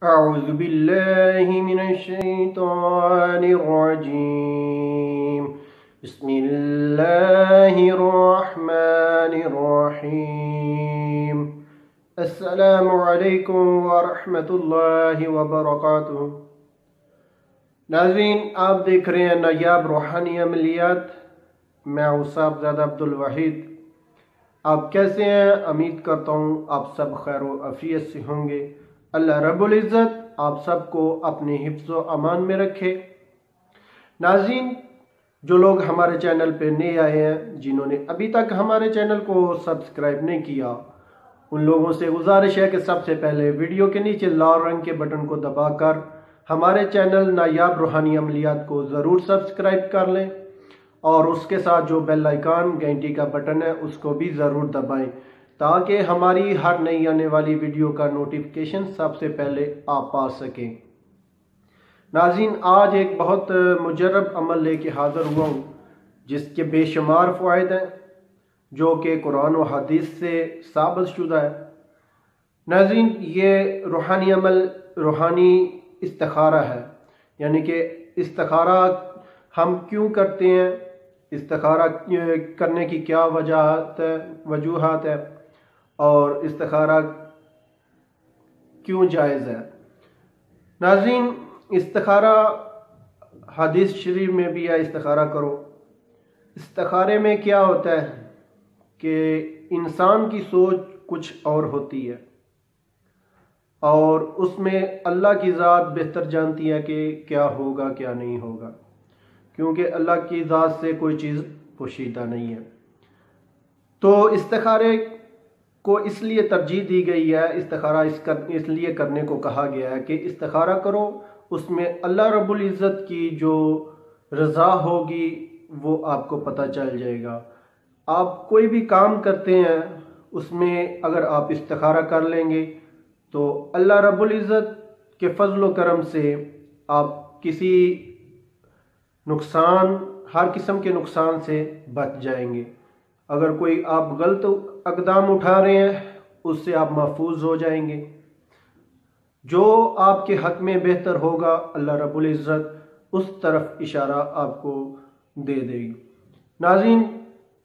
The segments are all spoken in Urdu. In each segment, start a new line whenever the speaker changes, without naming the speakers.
أعوذ بالله من الشيطان الرجيم. بسم الله الرحمن الرحيم. السلام علیکم ورحمۃ اللہ وبرکاتہ. ناظرین، آپ دیکھ رہے ہیں نایاب روحانی عملیات. میں ہوں صاحبزادہ عبدالواحد. آپ کیسے ہیں؟ امید کرتا ہوں آپ سب خیر و عافیت سے ہوں گے. اللہ رب العزت آپ سب کو اپنے حفظ و امان میں رکھے. ناظرین، جو لوگ ہمارے چینل پہ نئے آئے ہیں، جنہوں نے ابھی تک ہمارے چینل کو سبسکرائب نہیں کیا، ان لوگوں سے گزارش ہے کہ سب سے پہلے ویڈیو کے نیچے لال رنگ کے بٹن کو دبا کر ہمارے چینل نایاب روحانی عملیات کو ضرور سبسکرائب کر لیں، اور اس کے ساتھ جو بیل آئیکن گھنٹی کا بٹن ہے اس کو بھی ضرور دبائیں تاکہ ہماری ہر نئی آنے والی ویڈیو کا نوٹیفیکیشن سب سے پہلے آپ پا سکیں. ناظرین، آج ایک بہت مجرب عمل لے کے حاضر ہوا ہوں جس کے بے شمار فوائد ہیں، جو کہ قرآن و حدیث سے ثابت شدہ ہے. ناظرین، یہ روحانی عمل روحانی استخارہ ہے. یعنی کہ استخارہ ہم کیوں کرتے ہیں، استخارہ کرنے کی کیا وجوہات ہے، اور استخارہ کیوں جائز ہے. ناظرین، استخارہ حدیث شریف میں بھی ہے استخارہ کرو. استخارے میں کیا ہوتا ہے کہ انسان کی سوچ کچھ اور ہوتی ہے، اور اس میں اللہ کی ذات بہتر جانتی ہے کہ کیا ہوگا کیا نہیں ہوگا، کیونکہ اللہ کی ذات سے کوئی چیز پوشیدہ نہیں ہے. تو استخارے کو اس لیے ترجیح دی گئی ہے، استخارہ اس لیے کرنے کو کہا گیا ہے کہ استخارہ کرو، اس میں اللہ رب العزت کی جو رضا ہوگی وہ آپ کو پتہ چل جائے گا. آپ کوئی بھی کام کرتے ہیں اس میں اگر آپ استخارہ کر لیں گے تو اللہ رب العزت کے فضل و کرم سے آپ کسی نقصان، ہر قسم کے نقصان سے بچ جائیں گے. اگر کوئی آپ غلط اقدام اٹھا رہے ہیں اس سے آپ محفوظ ہو جائیں گے. جو آپ کے حق میں بہتر ہوگا اللہ رب العزت اس طرف اشارہ آپ کو دے دے گی. ناظرین،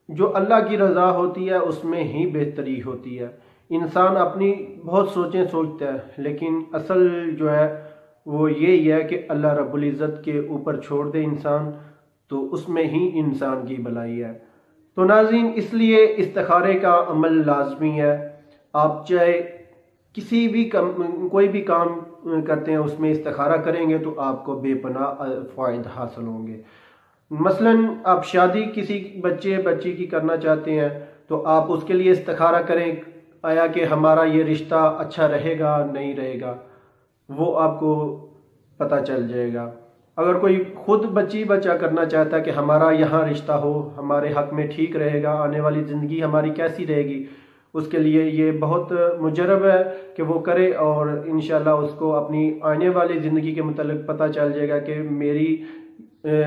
جو اللہ کی رضا ہوتی ہے اس میں ہی بہتری ہوتی ہے. انسان اپنی بہت سوچیں سوچتا ہے، لیکن اصل جو ہے وہ یہی ہے کہ اللہ رب العزت کے اوپر چھوڑ دے انسان، تو اس میں ہی انسان کی بھلائی ہے. تو ناظرین، اس لیے استخارے کا عمل لازمی ہے. آپ چاہے کوئی بھی کام کرتے ہیں اس میں استخارہ کریں گے تو آپ کو بے پناہ فوائد حاصل ہوں گے. مثلا آپ شادی کسی بچی کی کرنا چاہتے ہیں تو آپ اس کے لیے استخارہ کریں، آیا کہ ہمارا یہ رشتہ اچھا رہے گا نہیں رہے گا، وہ آپ کو پتہ چل جائے گا. اگر کوئی خود بچہ کرنا چاہتا ہے کہ ہمارا یہاں رشتہ ہو، ہمارے حق میں ٹھیک رہے گا، آنے والی زندگی ہماری کیسی رہے گی، اس کے لیے یہ بہت مجرب ہے کہ وہ کرے، اور انشاءاللہ اس کو اپنی آنے والی زندگی کے متعلق پتہ چل جائے گا کہ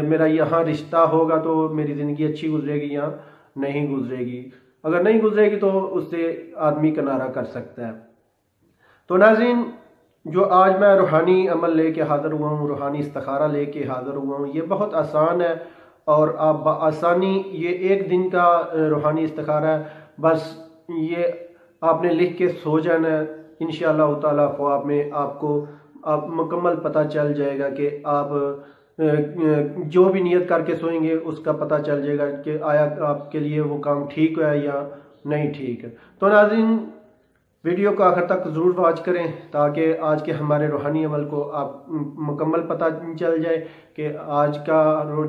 میرا یہاں رشتہ ہوگا تو میری زندگی اچھی گزرے گی یا نہیں گزرے گی. اگر نہیں گزرے گی تو اس سے آدمی کنارہ کر سکتا ہے. تو ناظرین، جو آج میں روحانی عمل لے کے حاضر ہوا ہوں، روحانی استخارہ لے کے حاضر ہوا ہوں، یہ بہت آسان ہے، اور آپ بآسانی، یہ ایک دن کا روحانی استخارہ ہے. بس یہ آپ نے لکھ کے سو جانا ہے. انشاءاللہ تعالیٰ خواب میں آپ کو مکمل پتہ چل جائے گا کہ آپ جو بھی نیت کر کے سوئیں گے اس کا پتہ چل جائے گا کہ آیا آپ کے لیے وہ کام ٹھیک ہے یا نہیں ٹھیک ہے. تو ناظرین، ویڈیو کو آخر تک ضرور واچ کریں تاکہ آج کے ہمارے روحانی عمل کو آپ مکمل پتہ چل جائے کہ آج کا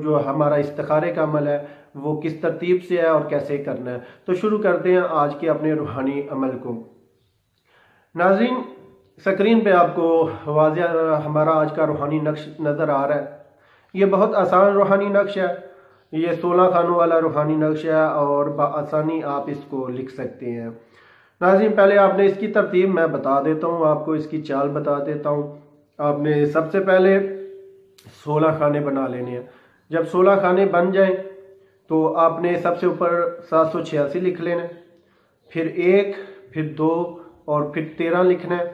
جو ہمارا استخارے کا عمل ہے وہ کس ترتیب سے ہے اور کیسے کرنا ہے. تو شروع کرتے ہیں آج کے اپنے روحانی عمل کو. ناظرین، سکرین پہ آپ کو واضح ہمارا آج کا روحانی نقش نظر آ رہا ہے. یہ بہت آسان روحانی نقش ہے. یہ 16 خانوں والا روحانی نقش ہے اور بآسانی آپ اس کو لکھ سکتے ہیں. ناظرین، پہلے آپ نے اس کی ترتیب میں بتا دیتا ہوں، آپ کو اس کی چال بتا دیتا ہوں. آپ نے سب سے پہلے 16 خانے بنا لینے ہیں. جب 16 خانے بن جائیں تو آپ نے سب سے اوپر 786 لکھ لینا ہے، پھر 1، پھر 2 اور پھر 13 لکھنا ہے،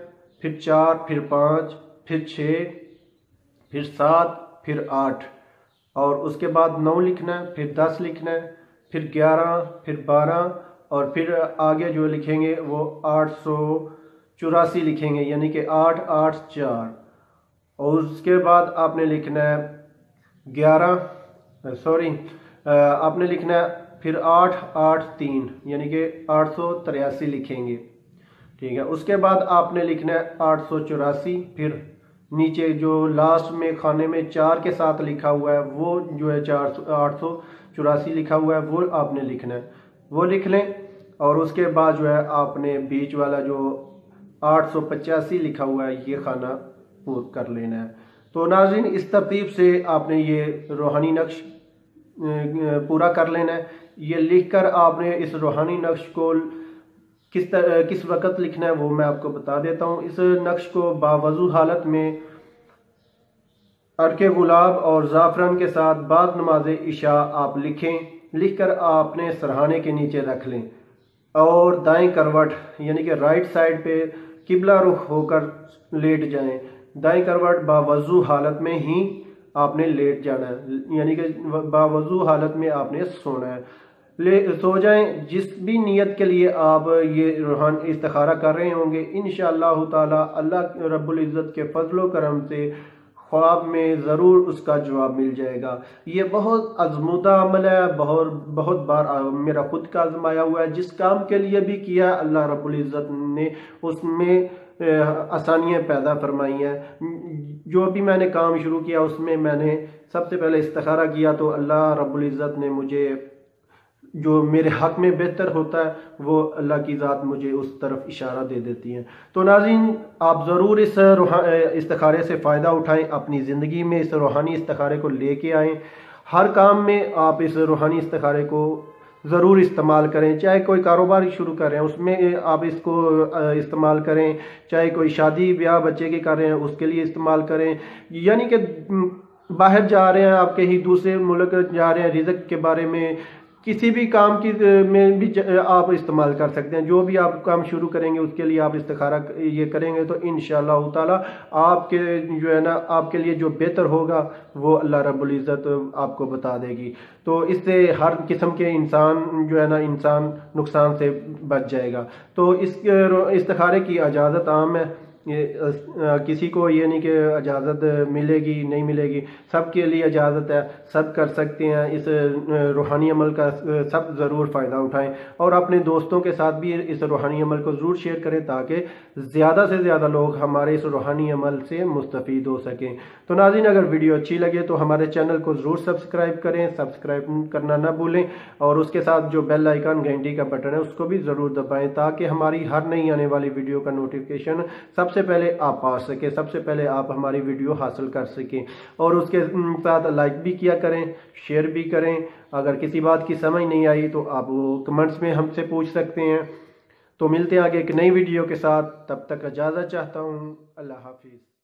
پھر 4، پھر 5، پھر 6، پھر 7، پھر 8، اور اس کے بعد 9 لکھنا ہے، پھر 10 لکھنا ہے، پھر 11، پھر 12، اور پھر آگے جو لکھیں گے وہ 884 لکھیں گے، یعنی کہ 8 8 4، اور اس کے بعد آپ نے لکھنا ہے آپ نے لکھنا ہے پھر 8 8 3، یعنی کہ 883 لکھیں گے، ٹھیک ہے۔ اس کے بعد آپ نے لکھنا ہے 884، پھر نیچے جو لاسٹ میں خانے میں 4 کے ساتھ لکھا ہوا ہے وہ جو ہے 884 لکھا ہوا ہے وہ آپ نے لکھنا ہے، وہ لکھ لیں، اور اس کے بعد جو ہے آپ نے بیچ والا جو 885 لکھا ہوا ہے یہ خانہ پور کر لینا ہے۔ تو ناظرین اس ترتیب سے آپ نے یہ روحانی نقش پورا کر لینا ہے۔ یہ لکھ کر آپ نے اس روحانی نقش کو کس وقت لکھنا ہے وہ میں آپ کو بتا دیتا ہوں۔ اس نقش کو باوضو حالت میں عرق گلاب اور زعفران کے ساتھ بعد نماز عشاء آپ لکھیں، لکھ کر آپ نے سرہانے کے نیچے رکھ لیں، اور دائیں کروٹ یعنی کہ رائٹ سائڈ پہ قبلہ رخ ہو کر لیٹ جائیں، دائیں کروٹ باوضو حالت میں ہی آپ نے لیٹ جانا ہے، یعنی کہ باوضو حالت میں آپ نے سونا ہے، سو جائیں۔ جس بھی نیت کے لیے آپ یہ روحانی استخارہ کر رہے ہوں گے انشاءاللہ تعالی اللہ رب العزت کے فضل و کرم سے خواب میں ضرور اس کا جواب مل جائے گا۔ یہ بہت آزمودہ عمل ہے، بہت بار میرا خود کا آزمایا ہوا ہے، جس کام کے لیے بھی کیا اللہ رب العزت نے اس میں آسانیاں پیدا فرمائی ہیں۔ جو بھی میں نے کام شروع کیا اس میں میں نے سب سے پہلے استخارہ کیا تو اللہ رب العزت نے مجھے جو میرے حق میں بہتر ہوتا ہے وہ اللہ کی ذات مجھے اس طرف اشارہ دے دیتی ہے۔ تو ناظرین آپ ضرور اس استخارے سے فائدہ اٹھائیں، اپنی زندگی میں اس روحانی استخارے کو لے کے آئیں، ہر کام میں آپ اس روحانی استخارے کو ضرور استعمال کریں، چاہے کوئی کاروبار شروع کریں اس میں آپ اس کو استعمال کریں، چاہے کوئی شادی بیاہ بچے کی کر رہے ہیں اس کے لیے استعمال کریں، یعنی کہ باہر جا رہے ہیں آپ کہیں دوسرے ملک جا رہے ہیں رزق کے بارے میں کسی بھی کام کی میں بھی آپ استعمال کر سکتے ہیں۔ جو بھی آپ کام شروع کریں گے اس کے لیے آپ استخارہ یہ کریں گے تو انشاءاللہ تعالی آپ کے جو ہے نا آپ کے لیے جو بہتر ہوگا وہ اللہ رب العزت آپ کو بتا دے گی، تو اس سے ہر قسم کے انسان جو ہے نا انسان نقصان سے بچ جائے گا۔ تو اس استخارے کی اجازت عام ہے، کسی کو یہ نہیں کہ اجازت ملے گی نہیں ملے گی، سب کے لیے اجازت ہے، سب کر سکتے ہیں۔ اس روحانی عمل کا سب ضرور فائدہ اٹھائیں، اور اپنے دوستوں کے ساتھ بھی اس روحانی عمل کو ضرور شیئر کریں تاکہ زیادہ سے زیادہ لوگ ہمارے اس روحانی عمل سے مستفید ہو سکیں۔ تو ناظرین اگر ویڈیو اچھی لگے تو ہمارے چینل کو ضرور سبسکرائب کریں، سبسکرائب کرنا نہ بھولیں، اور اس کے ساتھ جو بیل آئیکن گھنٹی کا بٹن ہے اس کو بھی ضرور دبائیں تاکہ ہماری ہر نئی آنے والی ویڈیو کا نوٹیفیکیشن سب سے پہلے آپ پا سکیں، سب سے پہلے آپ ہماری ویڈیو حاصل کر سکیں، اور اس کے ساتھ لائک بھی کیا کریں، شیئر بھی کریں۔ اگر کسی بات کی سمجھ نہیں آئی تو آپ وہ کمنٹس میں ہم سے پوچھ سکتے ہیں۔ تو ملتے ہیں آگے ایک نئی ویڈیو کے ساتھ، تب تک اجازت چاہتا ہوں، اللہ حافظ۔